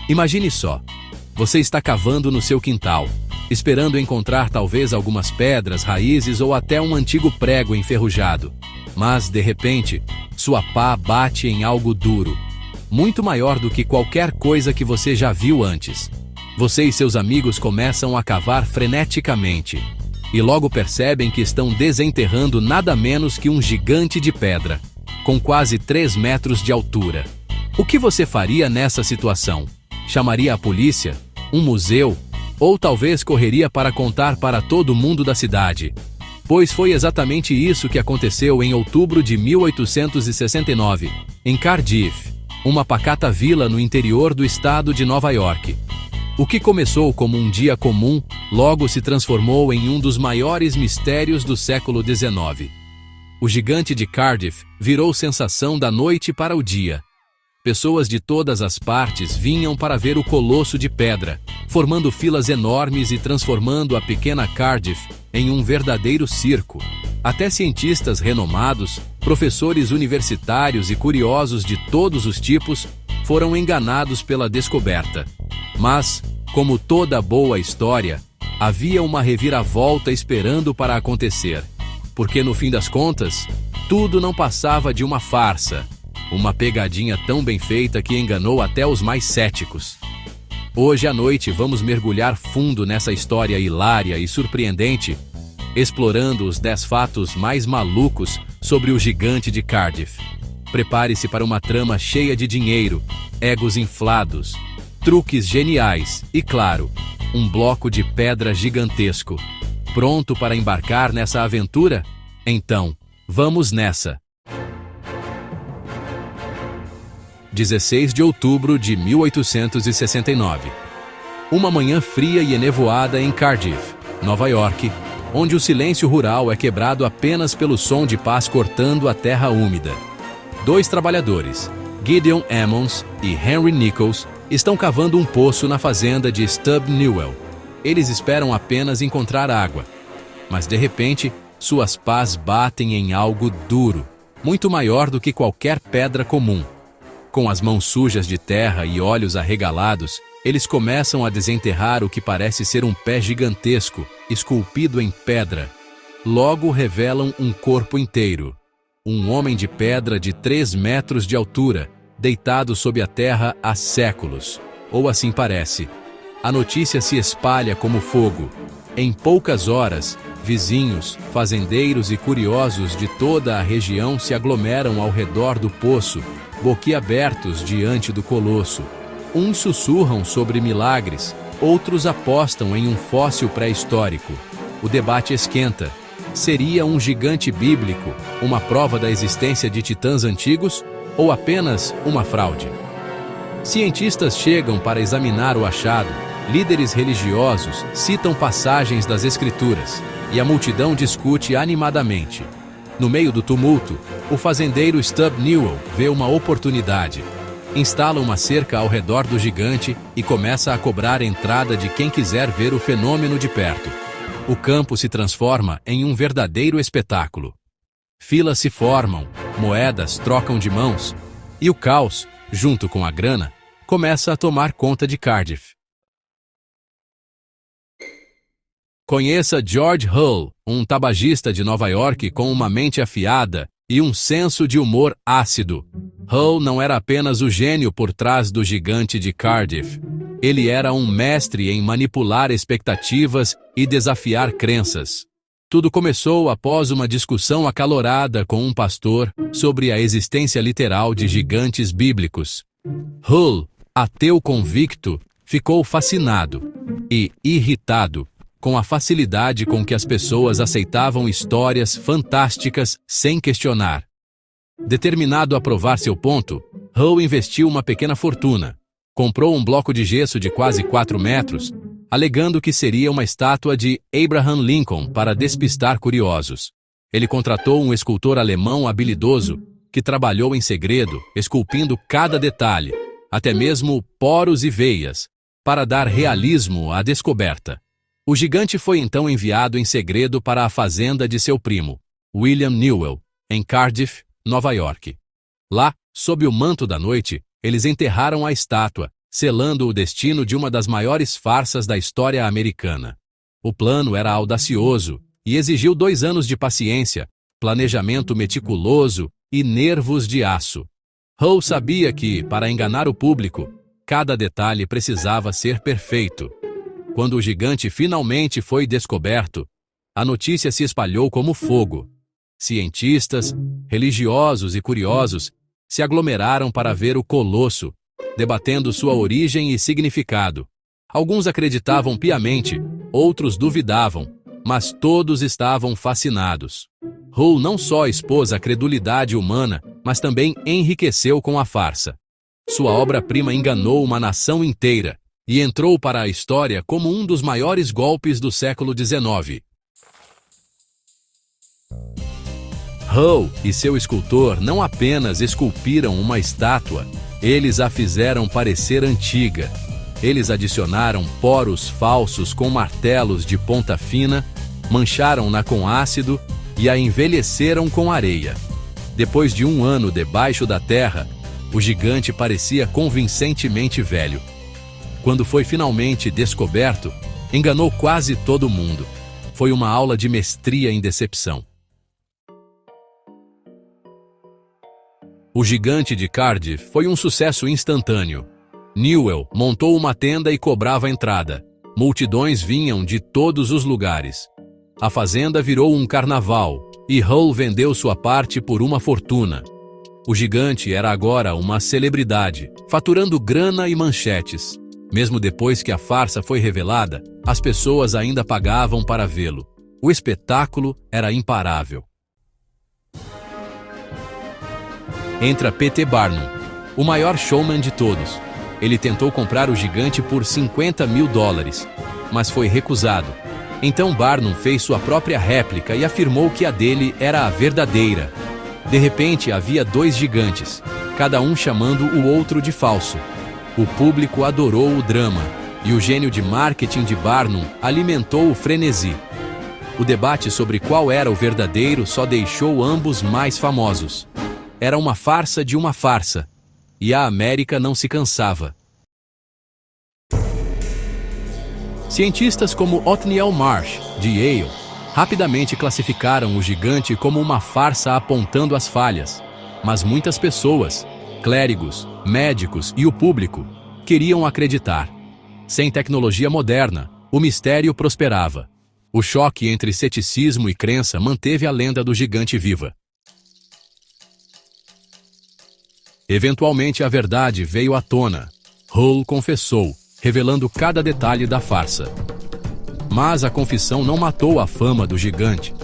Imagine só, você está cavando no seu quintal, esperando encontrar talvez algumas pedras, raízes ou até um antigo prego enferrujado. Mas, de repente, sua pá bate em algo duro, muito maior do que qualquer coisa que você já viu antes. Você e seus amigos começam a cavar freneticamente, e logo percebem que estão desenterrando nada menos que um gigante de pedra, com quase 3 metros de altura. O que você faria nessa situação? Chamaria a polícia? Um museu? Ou talvez correria para contar para todo mundo da cidade? Pois foi exatamente isso que aconteceu em outubro de 1869, em Cardiff, uma pacata vila no interior do estado de Nova York. O que começou como um dia comum, logo se transformou em um dos maiores mistérios do século XIX. O gigante de Cardiff virou sensação da noite para o dia. Pessoas de todas as partes vinham para ver o colosso de pedra, formando filas enormes e transformando a pequena Cardiff em um verdadeiro circo. Até cientistas renomados, professores universitários e curiosos de todos os tipos foram enganados pela descoberta. Mas, como toda boa história, havia uma reviravolta esperando para acontecer, porque no fim das contas, tudo não passava de uma farsa, uma pegadinha tão bem feita que enganou até os mais céticos. Hoje à noite vamos mergulhar fundo nessa história hilária e surpreendente, explorando os 10 fatos mais malucos sobre o gigante de Cardiff. Prepare-se para uma trama cheia de dinheiro, egos inflados, truques geniais e, claro, um bloco de pedra gigantesco. Pronto para embarcar nessa aventura? Então, vamos nessa! 16 de outubro de 1869. Uma manhã fria e enevoada em Cardiff, Nova York, onde o silêncio rural é quebrado apenas pelo som de pás cortando a terra úmida. 2 trabalhadores, Gideon Ammons e Henry Nichols, estão cavando um poço na fazenda de Stub Newell. Eles esperam apenas encontrar água. Mas de repente, suas pás batem em algo duro, muito maior do que qualquer pedra comum. Com as mãos sujas de terra e olhos arregalados, eles começam a desenterrar o que parece ser um pé gigantesco, esculpido em pedra. Logo revelam um corpo inteiro. Um homem de pedra de 3 metros de altura, deitado sob a terra há séculos. Ou assim parece. A notícia se espalha como fogo. Em poucas horas, vizinhos, fazendeiros e curiosos de toda a região se aglomeram ao redor do poço, boquiabertos diante do colosso. Uns sussurram sobre milagres, outros apostam em um fóssil pré-histórico. O debate esquenta. Seria um gigante bíblico, uma prova da existência de titãs antigos, ou apenas uma fraude? Cientistas chegam para examinar o achado, líderes religiosos citam passagens das Escrituras, e a multidão discute animadamente. No meio do tumulto, o fazendeiro Stub Newell vê uma oportunidade. Instala uma cerca ao redor do gigante e começa a cobrar entrada de quem quiser ver o fenômeno de perto. O campo se transforma em um verdadeiro espetáculo. Filas se formam, moedas trocam de mãos, e o caos, junto com a grana, começa a tomar conta de Cardiff. Conheça George Hull, um tabagista de Nova York com uma mente afiada e um senso de humor ácido. Hull não era apenas o gênio por trás do gigante de Cardiff. Ele era um mestre em manipular expectativas e desafiar crenças. Tudo começou após uma discussão acalorada com um pastor sobre a existência literal de gigantes bíblicos. Hull, ateu convicto, ficou fascinado e irritado com a facilidade com que as pessoas aceitavam histórias fantásticas sem questionar. Determinado a provar seu ponto, Hull investiu uma pequena fortuna. Comprou um bloco de gesso de quase 4 metros, alegando que seria uma estátua de Abraham Lincoln para despistar curiosos. Ele contratou um escultor alemão habilidoso que trabalhou em segredo, esculpindo cada detalhe, até mesmo poros e veias, para dar realismo à descoberta. O gigante foi então enviado em segredo para a fazenda de seu primo, William Newell, em Cardiff, Nova York. Lá, sob o manto da noite, eles enterraram a estátua, selando o destino de uma das maiores farsas da história americana. O plano era audacioso e exigiu 2 anos de paciência, planejamento meticuloso e nervos de aço. Hull sabia que, para enganar o público, cada detalhe precisava ser perfeito. Quando o gigante finalmente foi descoberto, a notícia se espalhou como fogo. Cientistas, religiosos e curiosos se aglomeraram para ver o colosso, debatendo sua origem e significado. Alguns acreditavam piamente, outros duvidavam, mas todos estavam fascinados. Hull não só expôs a credulidade humana, mas também enriqueceu com a farsa. Sua obra-prima enganou uma nação inteira e entrou para a história como um dos maiores golpes do século XIX. Hull e seu escultor não apenas esculpiram uma estátua, eles a fizeram parecer antiga. Eles adicionaram poros falsos com martelos de ponta fina, mancharam-na com ácido e a envelheceram com areia. Depois de 1 ano debaixo da terra, o gigante parecia convincentemente velho. Quando foi finalmente descoberto, enganou quase todo mundo. Foi uma aula de mestria em decepção. O gigante de Cardiff foi um sucesso instantâneo. Newell montou uma tenda e cobrava entrada. Multidões vinham de todos os lugares. A fazenda virou um carnaval e Hull vendeu sua parte por uma fortuna. O gigante era agora uma celebridade, faturando grana e manchetes. Mesmo depois que a farsa foi revelada, as pessoas ainda pagavam para vê-lo. O espetáculo era imparável. Entra P.T. Barnum, o maior showman de todos. Ele tentou comprar o gigante por $50 mil, mas foi recusado. Então Barnum fez sua própria réplica e afirmou que a dele era a verdadeira. De repente havia 2 gigantes, cada um chamando o outro de falso. O público adorou o drama, e o gênio de marketing de Barnum alimentou o frenesi. O debate sobre qual era o verdadeiro só deixou ambos mais famosos. Era uma farsa de uma farsa, e a América não se cansava. Cientistas como Othniel Marsh, de Yale, rapidamente classificaram o gigante como uma farsa apontando as falhas, mas muitas pessoas, clérigos, médicos e o público, queriam acreditar. Sem tecnologia moderna, o mistério prosperava. O choque entre ceticismo e crença manteve a lenda do gigante viva. Eventualmente a verdade veio à tona. Hull confessou, revelando cada detalhe da farsa. Mas a confissão não matou a fama do gigante.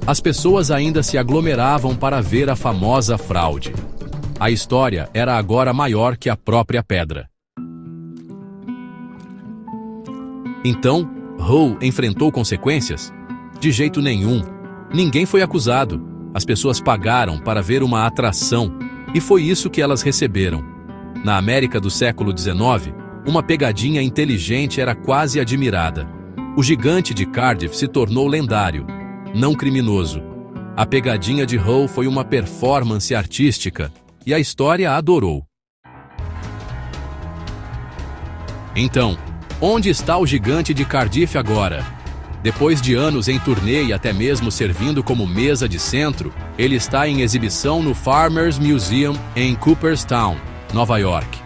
As pessoas ainda se aglomeravam para ver a famosa fraude. A história era agora maior que a própria pedra. Então, Hull enfrentou consequências? De jeito nenhum. Ninguém foi acusado. As pessoas pagaram para ver uma atração, e foi isso que elas receberam. Na América do século XIX, uma pegadinha inteligente era quase admirada. O gigante de Cardiff se tornou lendário, não criminoso. A pegadinha de Hull foi uma performance artística, e a história adorou. Então, onde está o gigante de Cardiff agora? Depois de anos em turnê e até mesmo servindo como mesa de centro, ele está em exibição no Farmers Museum em Cooperstown, Nova York.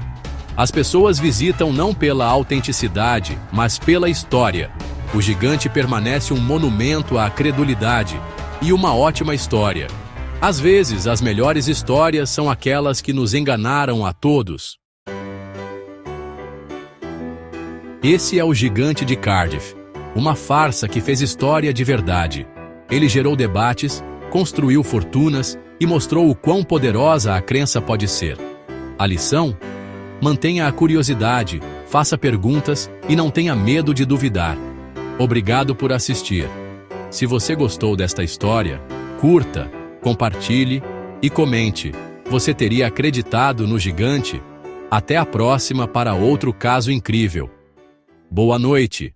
As pessoas visitam não pela autenticidade, mas pela história. O gigante permanece um monumento à credulidade e uma ótima história. Às vezes, as melhores histórias são aquelas que nos enganaram a todos. Esse é o gigante de Cardiff. Uma farsa que fez história de verdade. Ele gerou debates, construiu fortunas e mostrou o quão poderosa a crença pode ser. A lição? Mantenha a curiosidade, faça perguntas e não tenha medo de duvidar. Obrigado por assistir. Se você gostou desta história, curta, compartilhe e comente. Você teria acreditado no gigante? Até a próxima para outro caso incrível. Boa noite!